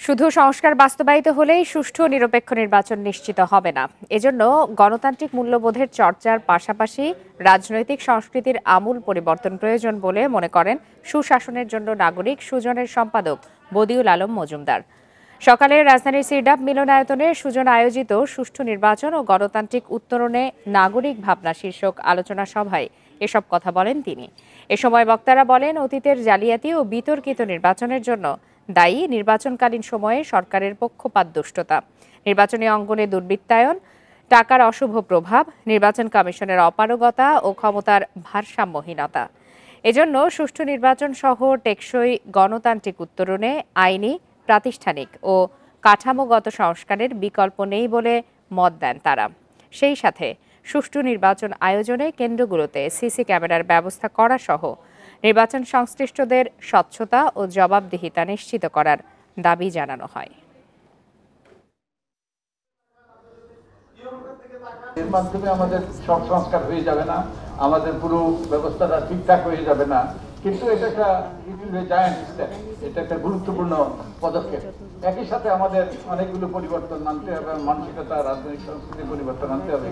শুধু সংস্কার বাস্তবায়িত হলেই সুষ্ঠু ও নিরপেক্ষ নির্বাচন নিশ্চিত হবে না। এজন্য গণতান্ত্রিক মূল্যবোধের চর্চার পাশাপাশি রাজনৈতিক সংস্কৃতির আমূল পরিবর্তন প্রয়োজন বলে মনে করেন সুশাসনের জন্য নাগরিক সুজনের সম্পাদক বদিউল আলম মজুমদার। সকালে রাজধানীর সিরডাপ মিলনায়তনে সুজন আয়োজিত সুষ্ঠু নির্বাচন ও গণতান্ত্রিক উত্তরণে নাগরিক ভাবনা শীর্ষক আলোচনা সভায় এসব কথা বলেন তিনি। এ সময় বক্তারা বলেন, অতীতের জালিয়াতি ও বিতর্কিত নির্বাচনের জন্য দায়ী নির্বাচনকালীন সময়ে সরকারের পক্ষপাত দুষ্টতা, নির্বাচনী অঙ্গনে দুর্বৃত্তায়ন, টাকার অশুভ প্রভাব, নির্বাচন কমিশনের অপারগতা ও ক্ষমতার ভারসাম্যহীনতা। এজন্য সুষ্ঠু নির্বাচন সহ টেকসই গণতান্ত্রিক উত্তরণে আইনি, প্রাতিষ্ঠানিক ও কাঠামোগত সংস্কারের বিকল্প নেই বলে মত দেন তারা। সেই সাথে সুষ্ঠু নির্বাচন আয়োজনে কেন্দ্রগুলোতে সিসি ক্যামেরার ব্যবস্থা করা সহ নির্বাচন সংশ্লিষ্টদের স্বচ্ছতা ও জবাবদিহিতা নিশ্চিত করার দাবি জানানো হয়। এর মাধ্যমে আমাদের সব সংস্কার হয়ে যাবে না, আমাদের পুরো ব্যবস্থাটা ঠিকঠাক হয়ে যাবে না, কিন্তু এটা একটা গুরুত্বপূর্ণ পদক্ষেপ। একই সাথে আমাদের অনেকগুলো পরিবর্তন আনতে হবে, মানসিকতা, রাজনৈতিক সংস্কৃতি পরিবর্তন আনতে হবে।